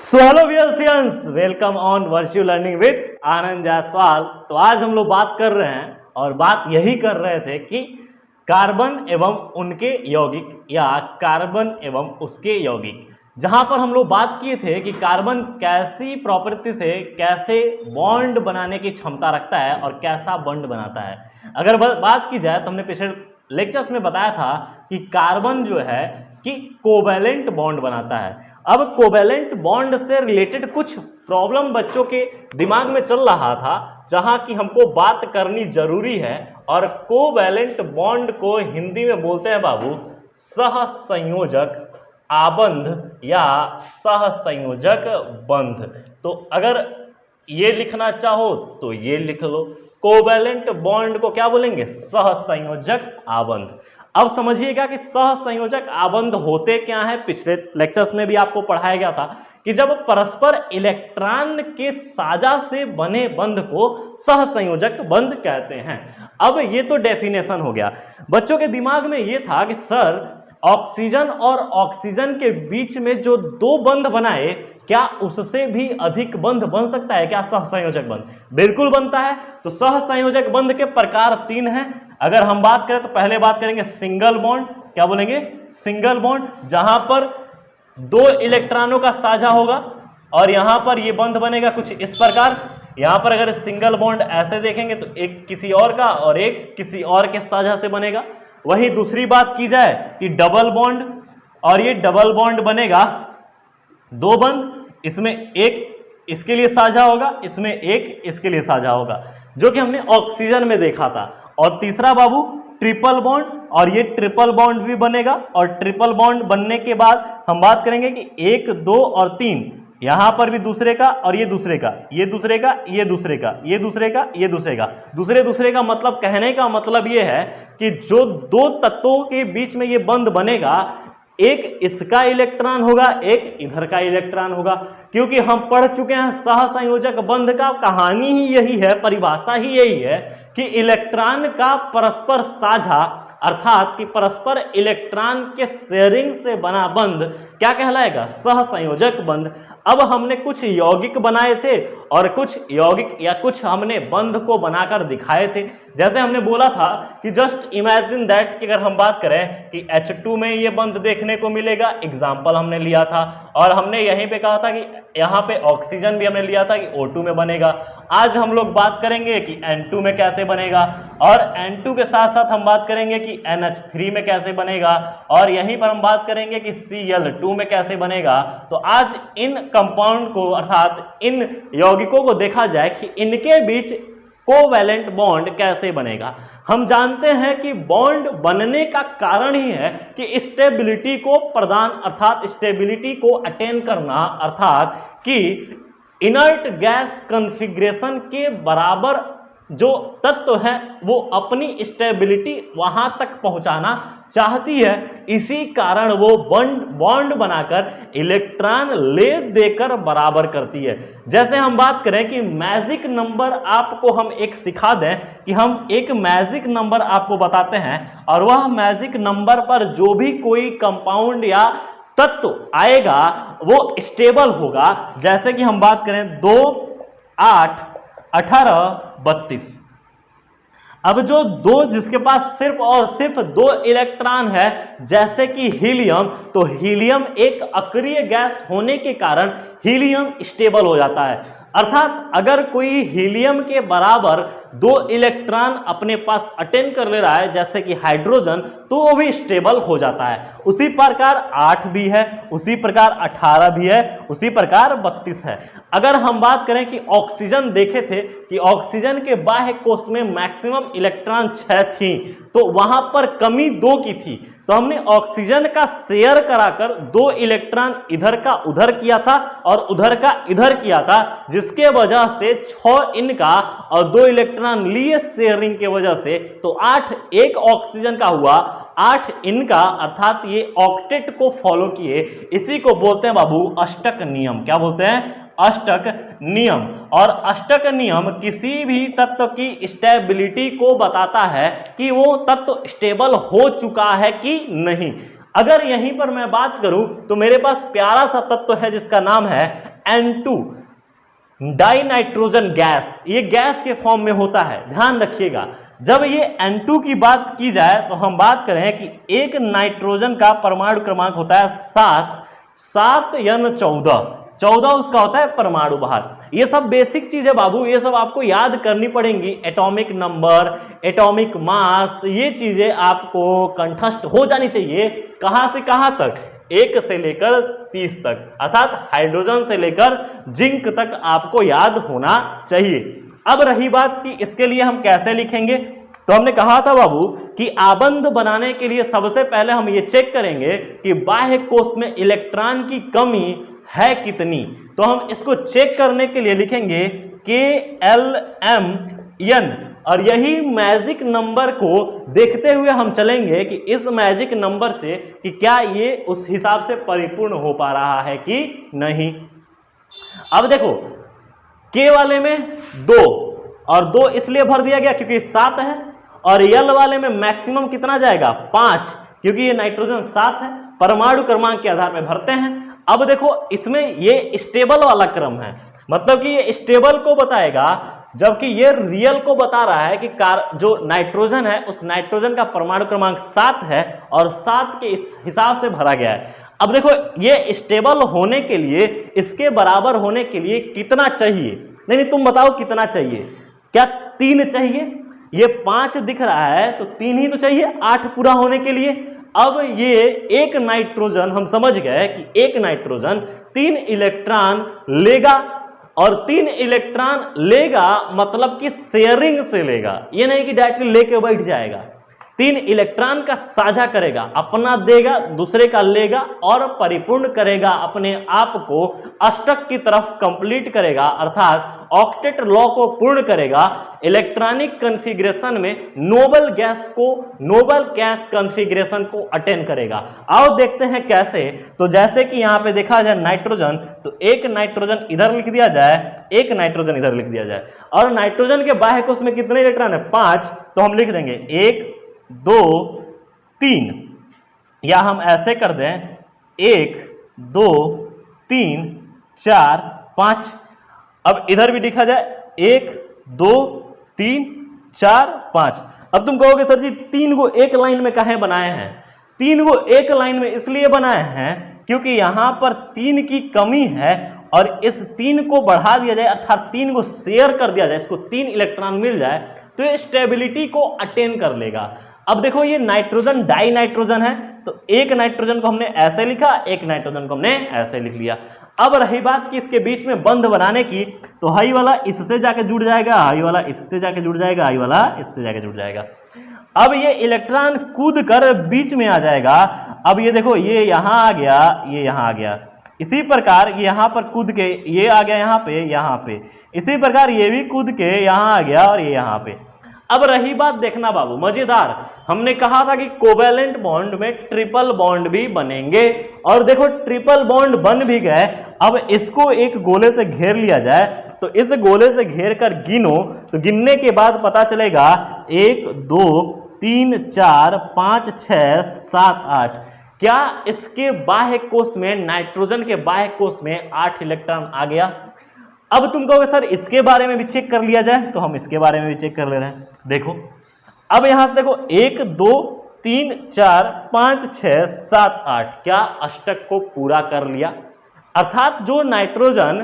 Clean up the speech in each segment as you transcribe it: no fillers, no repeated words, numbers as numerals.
So hello viewers, welcome on virtual learning with Anand Jaiswal. तो आज हम लोग बात कर रहे हैं और बात यही कर रहे थे कि कार्बन एवं उनके यौगिक या कार्बन एवं उसके यौगिक, जहां पर हम लोग बात किए थे कि कार्बन कैसी प्रॉपर्टी से कैसे बॉन्ड बनाने की क्षमता रखता है और कैसा बॉन्ड बनाता है। अगर बात की जाए तो हमने पिछले लेक्चर्स में बताया था कि कार्बन जो है कि कोवैलेंट बॉन्ड बनाता है। अब कोवैलेंट बॉन्ड से रिलेटेड कुछ प्रॉब्लम बच्चों के दिमाग में चल रहा था, जहां की हमको बात करनी जरूरी है। और कोवैलेंट बॉन्ड को हिंदी में बोलते हैं बाबू सहसंयोजक आबंध या सहसंयोजक बंध। तो अगर ये लिखना चाहो तो ये लिख लो, कोवैलेंट बॉन्ड को क्या बोलेंगे? सहसंयोजक आबंध। अब समझिएगा कि सहसंयोजक आबंध होते क्या है। पिछले लेक्चर्स में भी आपको पढ़ाया गया था कि जब परस्पर इलेक्ट्रॉन के साझा से बने बंध को सहसंयोजक बंध कहते हैं। अब ये तो डेफिनेशन हो गया। बच्चों के दिमाग में ये था कि सर ऑक्सीजन और ऑक्सीजन के बीच में जो दो बंध बनाए, क्या उससे भी अधिक बंध बन सकता है क्या सहसंयोजक बंध? बिल्कुल बनता है। तो सहसंयोजक बंध के प्रकार तीन हैं। अगर हम बात करें तो पहले बात करेंगे सिंगल बॉन्ड। क्या बोलेंगे? सिंगल बॉन्ड, जहां पर दो इलेक्ट्रॉनों का साझा होगा और यहां पर ये बंध बनेगा कुछ इस प्रकार। यहां पर अगर सिंगल बॉन्ड ऐसे देखेंगे तो एक किसी और का और एक किसी और के साझा से बनेगा। वही दूसरी बात की जाए कि डबल बॉन्ड, और ये डबल बॉन्ड बनेगा दो बंध, इसमें एक इसके लिए साझा होगा, इसमें एक इसके लिए साझा होगा, जो कि हमने ऑक्सीजन में देखा था। और तीसरा बाबू ट्रिपल बॉन्ड, और ये ट्रिपल बॉन्ड भी बनेगा। और ट्रिपल बॉन्ड बनने के बाद हम बात करेंगे कि एक, दो और तीन, यहां पर भी दूसरे का और ये दूसरे का, ये दूसरे का, ये दूसरे का, ये दूसरे का, ये दूसरे का, दूसरे का मतलब कहने का मतलब ये है कि जो दो तत्वों के बीच में ये बंध बनेगा, एक इसका इलेक्ट्रॉन होगा, एक इधर का इलेक्ट्रॉन होगा। क्योंकि हम पढ़ चुके हैं सहसंयोजक बंध का कहानी ही यही है, परिभाषा ही यही है कि इलेक्ट्रॉन का परस्पर साझा, अर्थात कि परस्पर इलेक्ट्रॉन के शेयरिंग से बना बंध क्या कहलाएगा? सहसंयोजक बंध। अब हमने कुछ यौगिक बनाए थे और कुछ यौगिक या कुछ हमने बंध को बनाकर दिखाए थे। जैसे हमने बोला था कि जस्ट इमेजिन दैट कि अगर हम बात करें कि H2 में ये बंध देखने को मिलेगा, एग्जाम्पल हमने लिया था। और हमने यहीं पे कहा था कि यहाँ पे ऑक्सीजन भी हमने लिया था कि O2 में बनेगा। आज हम लोग बात करेंगे कि N2 में कैसे बनेगा, और N2 के साथ साथ हम बात करेंगे कि NH3 में कैसे बनेगा, और यहीं पर हम बात करेंगे कि Cl2 में कैसे बनेगा। तो आज इन कंपाउंड को, अर्थात इन यौगिकों को देखा जाए कि इनके बीच कोवैलेंट बॉन्ड कैसे बनेगा। हम जानते हैं कि बॉन्ड बनने का कारण ही है कि स्टेबिलिटी को प्रदान, अर्थात स्टेबिलिटी को अटेन करना, अर्थात कि इनर्ट गैस कॉन्फ़िगरेशन के बराबर जो तत्व है वो अपनी स्टेबिलिटी वहां तक पहुंचाना चाहती है। इसी कारण वो बॉन्ड बनाकर इलेक्ट्रॉन ले देकर बराबर करती है। जैसे हम बात करें कि मैजिक नंबर, आपको हम एक सिखा दें कि हम एक मैजिक नंबर आपको बताते हैं, और वह मैजिक नंबर पर जो भी कोई कंपाउंड या तत्व आएगा वो स्टेबल होगा। जैसे कि हम बात करें 2, 8, 18, 32। अब जो दो, जिसके पास सिर्फ और सिर्फ दो इलेक्ट्रॉन है, जैसे कि हीलियम, तो हीलियम एक अक्रिय गैस होने के कारण हीलियम स्टेबल हो जाता है। अर्थात अगर कोई हीलियम के बराबर दो इलेक्ट्रॉन अपने पास अटेन कर ले रहा है, जैसे कि हाइड्रोजन, तो वो भी स्टेबल हो जाता है। उसी प्रकार 8 भी है, उसी प्रकार 18 भी है, उसी प्रकार 32 है। अगर हम बात करें कि ऑक्सीजन देखे थे कि ऑक्सीजन के बाह्य कोश में मैक्सिमम इलेक्ट्रॉन 6 थी, तो वहां पर कमी 2 की थी। तो हमने ऑक्सीजन का शेयर कराकर 2 इलेक्ट्रॉन इधर का उधर किया था और उधर का इधर किया था, जिसके वजह से 6 इनका और 2 इलेक्ट्रॉन लिए शेयरिंग के वजह से, तो 8 एक ऑक्सीजन का हुआ, 8 इनका, अर्थात ये ऑक्टेट को फॉलो किए। इसी को बोलते हैं बाबू अष्टक नियम। क्या बोलते हैं? अष्टक नियम। और अष्टक नियम किसी भी तत्व की स्टेबिलिटी को बताता है कि वो तत्व स्टेबल हो चुका है कि नहीं। अगर यहीं पर मैं बात करूं तो मेरे पास प्यारा सा तत्व है जिसका नाम है N2 डाई नाइट्रोजन गैस, ये गैस के फॉर्म में होता है। ध्यान रखिएगा, जब ये N2 की बात की जाए तो हम बात करें कि एक नाइट्रोजन का परमाणु क्रमांक होता है 7 N 14 उसका होता है परमाणु भार। ये सब बेसिक चीज है बाबू, ये सब आपको याद करनी पड़ेंगी। एटॉमिक नंबर, एटॉमिक मास, ये चीजें आपको कंठस्थ हो जानी चाहिए। कहां से कहां तक? 1 से लेकर 30 तक, अर्थात हाइड्रोजन से लेकर जिंक तक आपको याद होना चाहिए। अब रही बात कि इसके लिए हम कैसे लिखेंगे, तो हमने कहा था बाबू कि आबंध बनाने के लिए सबसे पहले हम ये चेक करेंगे कि बाह्य कोश में इलेक्ट्रॉन की कमी है कितनी। तो हम इसको चेक करने के लिए लिखेंगे KLMN, और यही मैजिक नंबर को देखते हुए हम चलेंगे कि इस मैजिक नंबर से कि क्या ये उस हिसाब से परिपूर्ण हो पा रहा है कि नहीं। अब देखो, K वाले में 2, और 2 इसलिए भर दिया गया क्योंकि 7 है, और L वाले में मैक्सिमम कितना जाएगा? 5, क्योंकि ये नाइट्रोजन 7 है। परमाणु क्रमांक के आधार पर भरते हैं। अब देखो, इसमें ये स्टेबल वाला क्रम है, मतलब कि ये स्टेबल को बताएगा, जबकि ये रियल को बता रहा है कि जो नाइट्रोजन है उस नाइट्रोजन का परमाणु क्रमांक 7 है और 7 के इस हिसाब से भरा गया है। अब देखो, ये स्टेबल होने के लिए, इसके बराबर होने के लिए कितना चाहिए? नहीं, तुम बताओ कितना चाहिए? क्या 3 चाहिए? ये 5 दिख रहा है तो 3 ही तो चाहिए 8 पूरा होने के लिए। अब ये एक नाइट्रोजन, हम समझ गए कि एक नाइट्रोजन 3 इलेक्ट्रॉन लेगा, और 3 इलेक्ट्रॉन लेगा मतलब कि शेयरिंग से लेगा, ये नहीं कि डायरेक्टली लेके बैठ जाएगा। 3 इलेक्ट्रॉन का साझा करेगा, अपना देगा, दूसरे का लेगा और परिपूर्ण करेगा, अपने आप को अष्टक की तरफ कंप्लीट करेगा, अर्थात ऑक्टेट लॉ को पूर्ण करेगा। इलेक्ट्रॉनिक कॉन्फ़िगरेशन में नोबल गैस कॉन्फ़िगरेशन को अटेन करेगा। आओ देखते हैं कैसे। तो जैसे कि यहां पे देखा जाए नाइट्रोजन, तो एक नाइट्रोजन इधर लिख दिया जाए, एक नाइट्रोजन इधर लिख दिया जाए, और नाइट्रोजन के बाह्य कोश में कितने इलेक्ट्रॉन है? 5, तो हम लिख देंगे 1 2 3, या हम ऐसे कर दें 1 2 3 4 5। अब इधर भी लिखा जाए 1 2 3 4 5। अब तुम कहोगे सर जी 3 को एक लाइन में काहे बनाए हैं? 3 को एक लाइन में इसलिए बनाए हैं क्योंकि यहां पर 3 की कमी है, और इस 3 को बढ़ा दिया जाए, अर्थात 3 को शेयर कर दिया जाए, इसको 3 इलेक्ट्रॉन मिल जाए तो ये स्टेबिलिटी को अटेन कर लेगा। अब देखो, ये नाइट्रोजन डाई नाइट्रोजन है, तो एक नाइट्रोजन को हमने ऐसे लिखा, एक नाइट्रोजन को हमने ऐसे लिख लिया। अब रही बात कि इसके बीच में बंध बनाने की, तो हाई वाला इससे जाके जुड़ जाएगा, हाई वाला इससे जाके जुड़ जाएगा, हाई वाला इससे जाके जुड़ जाएगा। अब ये इलेक्ट्रॉन कूद कर बीच में आ जाएगा। अब ये देखो, ये यहां आ गया, ये यहां आ गया, इसी प्रकार यहां पर कूद के ये आ गया यहां पे, इसी प्रकार ये भी कूद के यहां आ गया और ये यहां पे। अब रही बात, देखना बाबू मजेदार, हमने कहा था कि कोवेलेंट बॉन्ड में ट्रिपल बॉन्ड भी बनेंगे, और देखो ट्रिपल बॉन्ड बन भी गए। अब इसको एक गोले से घेर लिया जाए, तो इस गोले से घेर कर गिनो, तो गिनने के बाद पता चलेगा 1 2 3 4 5 6 7 8। क्या इसके बाह्य कोश में, नाइट्रोजन के बाह्य कोश में 8 इलेक्ट्रॉन आ गया? अब तुम कहोगे सर इसके बारे में भी चेक कर लिया जाए, तो हम इसके बारे में भी चेक कर ले रहे हैं। देखो, अब यहां से देखो 1 2 3 4 5 6 7 8, क्या अष्टक को पूरा कर लिया? अर्थात जो नाइट्रोजन,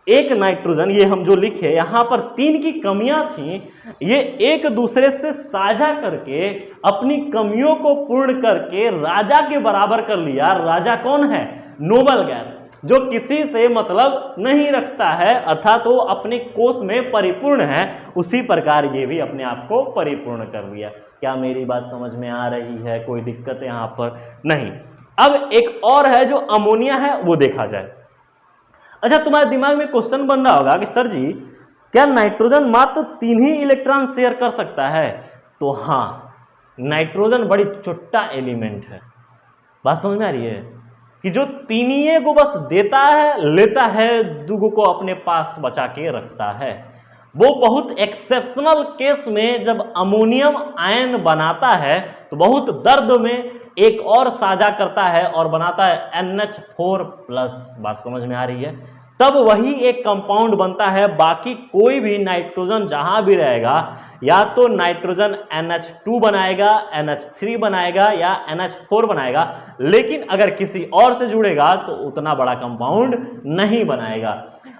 एक नाइट्रोजन, ये हम जो लिखे यहां पर 3 की कमियां थी, ये एक दूसरे से साझा करके अपनी कमियों को पूर्ण करके राजा के बराबर कर लिया। राजा कौन है? नोबल गैस, जो किसी से मतलब नहीं रखता है, अर्थात वो अपने कोश में परिपूर्ण है। उसी प्रकार ये भी अपने आप को परिपूर्ण कर लिया। क्या मेरी बात समझ में आ रही है? कोई दिक्कत यहाँ पर नहीं। अब एक और है जो अमोनिया है, वो देखा जाए। अच्छा, तुम्हारे दिमाग में क्वेश्चन बन रहा होगा कि सर जी क्या नाइट्रोजन मात्र 3 ही इलेक्ट्रॉन शेयर कर सकता है? तो हाँ, नाइट्रोजन बड़ी छोटा एलिमेंट है। बात समझ में आ रही है कि जो 3 को बस देता है, लेता है, 2 को अपने पास बचा के रखता है। वो बहुत एक्सेप्शनल केस में जब अमोनियम आयन बनाता है तो बहुत दर्द में एक और साझा करता है और बनाता है NH4+। बात समझ में आ रही है? तब वही एक कंपाउंड बनता है। बाकी कोई भी नाइट्रोजन जहां भी रहेगा या तो नाइट्रोजन NH2 बनाएगा, NH3 बनाएगा या NH4 बनाएगा, लेकिन अगर किसी और से जुड़ेगा तो उतना बड़ा कंपाउंड नहीं बनाएगा।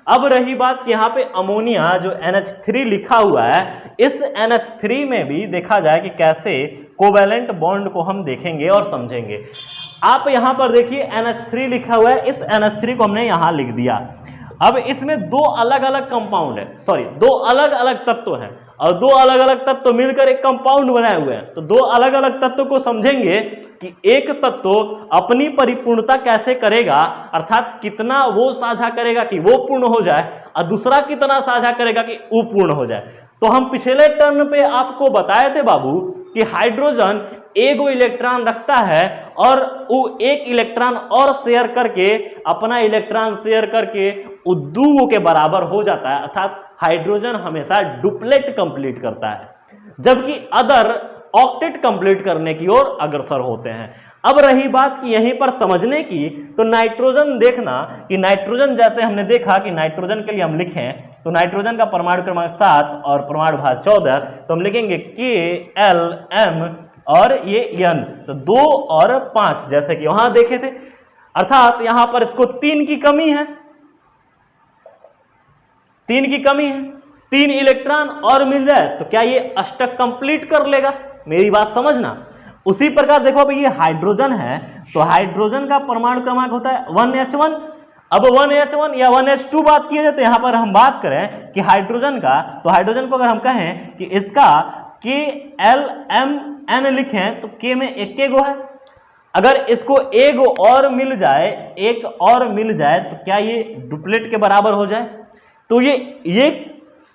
अब रही बात कि यहाँ पे अमोनिया जो NH3 लिखा हुआ है, इस NH3 में भी देखा जाए कि कैसे कोवेलेंट बॉन्ड को हम देखेंगे और समझेंगे। आप यहां पर देखिए NH3 लिखा हुआ है, इस NH3 को हमने यहां लिख दिया। अब इसमें दो अलग अलग कंपाउंड है, सॉरी दो अलग अलग तत्व हैं और दो अलग अलग तत्व मिलकर एक कंपाउंड बनाए हुए हैं। तो दो अलग अलग तत्व को समझेंगे कि एक तत्व अपनी परिपूर्णता कैसे करेगा, अर्थात कितना वो साझा करेगा कि वो पूर्ण हो जाए और दूसरा कितना साझा करेगा कि वो पूर्ण हो जाए। तो हम पिछले टर्न पे आपको बताए थे बाबू कि हाइड्रोजन एगो इलेक्ट्रॉन रखता है और वो एक इलेक्ट्रॉन और शेयर करके, अपना इलेक्ट्रॉन शेयर करके वो दो के बराबर हो जाता है, अर्थात हाइड्रोजन हमेशा डुप्लेट कंप्लीट करता है, जबकि अदर ऑक्टेट कंप्लीट करने की ओर अग्रसर होते हैं। अब रही बात कि यहीं पर समझने की, तो नाइट्रोजन देखना कि नाइट्रोजन जैसे हमने देखा कि नाइट्रोजन के लिए हम लिखें तो नाइट्रोजन का परमाणु क्रमांक 7 और परमाणु भार 14, तो हम लिखेंगे KLM और ये N, तो 2 और 5 जैसे कि वहां देखे थे, अर्थात यहां पर इसको 3 की कमी है, 3 की कमी है, 3 इलेक्ट्रॉन और मिल जाए तो क्या ये अष्टक कंप्लीट कर लेगा? मेरी बात समझना। उसी प्रकार देखो अभी ये हाइड्रोजन है, तो हाइड्रोजन का परमाणु क्रमांक होता है 1H1। अब 1H1 या 1H2 बात की जाए तो यहां पर हम बात करें कि हाइड्रोजन का, तो हाइड्रोजन को अगर हम कहें कि इसका KLMN लिखें तो K में एक गो है, अगर इसको एक और मिल जाए, एक और मिल जाए तो क्या ये डुप्लेट के बराबर हो जाए? तो ये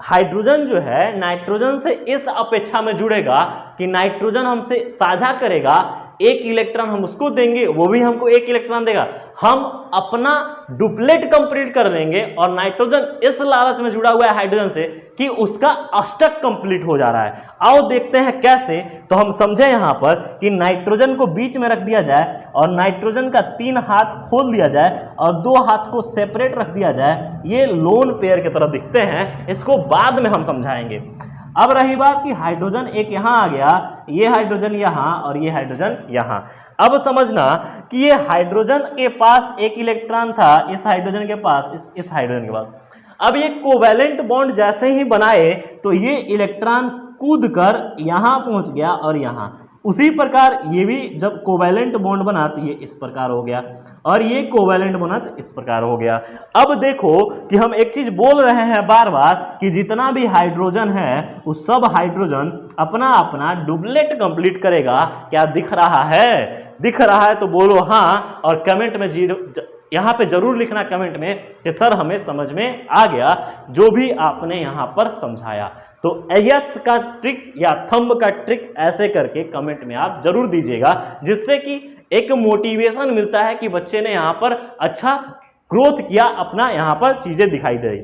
हाइड्रोजन जो है नाइट्रोजन से इस अपेक्षा में जुड़ेगा कि नाइट्रोजन हमसे साझा करेगा, एक इलेक्ट्रॉन हम उसको देंगे, वो भी हमको एक इलेक्ट्रॉन देगा, हम अपना डुप्लेट कंप्लीट कर लेंगे और नाइट्रोजन इस लालच में जुड़ा हुआ है हाइड्रोजन से कि उसका अष्टक कंप्लीट हो जा रहा है। आओ देखते हैं कैसे। तो हम समझे यहां पर कि नाइट्रोजन को बीच में रख दिया जाए और नाइट्रोजन का 3 हाथ खोल दिया जाए और 2 हाथ को सेपरेट रख दिया जाए, ये लोन पेयर की तरह दिखते हैं, इसको बाद में हम समझाएंगे। अब रही बात कि हाइड्रोजन एक यहां आ गया, ये हाइड्रोजन यहां और ये हाइड्रोजन यहां। अब समझना कि ये हाइड्रोजन के पास एक इलेक्ट्रॉन था, इस हाइड्रोजन के पास, इस हाइड्रोजन के पास। अब ये कोवेलेंट बॉन्ड जैसे ही बनाए तो ये इलेक्ट्रॉन कूदकर यहां पहुंच गया और यहां। उसी प्रकार ये भी जब कोवेलेंट बॉन्ड बना तो ये इस प्रकार हो गया और ये कोवेलेंट बना तो इस प्रकार हो गया। अब देखो कि हम एक चीज बोल रहे हैं बार बार कि जितना भी हाइड्रोजन है वो सब हाइड्रोजन अपना अपना डुप्लेट कंप्लीट करेगा। क्या दिख रहा है? दिख रहा है तो बोलो हाँ, और कमेंट में यहाँ पे जरूर लिखना कमेंट में कि सर हमें समझ में आ गया जो भी आपने यहाँ पर समझाया। तो यस का ट्रिक या थंब का ट्रिक ऐसे करके कमेंट में आप जरूर दीजिएगा, जिससे कि एक मोटिवेशन मिलता है कि बच्चे ने यहाँ पर अच्छा ग्रोथ किया, अपना यहाँ पर चीजें दिखाई दे रही।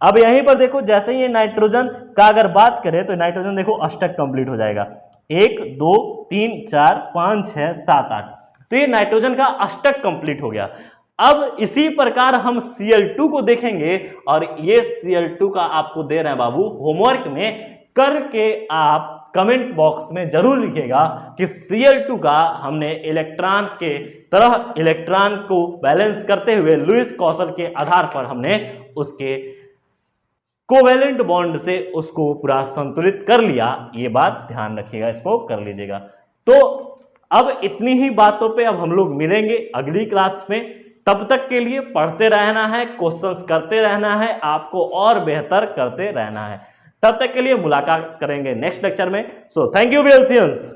अब यहीं पर देखो जैसे ही ये नाइट्रोजन का अगर बात करें तो नाइट्रोजन देखो अष्टक कंप्लीट हो जाएगा, 1 2 3 4 5 6 7 8, तो ये नाइट्रोजन का अष्टक कंप्लीट हो गया। अब इसी प्रकार हम Cl2 को देखेंगे और ये Cl2 का आपको दे रहे हैं बाबू होमवर्क में, करके आप कमेंट बॉक्स में जरूर लिखिएगा कि Cl2 का हमने इलेक्ट्रॉन के तरह इलेक्ट्रॉन को बैलेंस करते हुए लुईस कौशल के आधार पर हमने उसके कोवेलेंट बॉन्ड से उसको पूरा संतुलित कर लिया। ये बात ध्यान रखिएगा, इसको कर लीजिएगा। तो अब इतनी ही बातों पे अब हम लोग मिलेंगे अगली क्लास में। तब तक के लिए पढ़ते रहना है, क्वेश्चंस करते रहना है, आपको और बेहतर करते रहना है। तब तक के लिए मुलाकात करेंगे नेक्स्ट लेक्चर में। So thank you बेल्सियंस।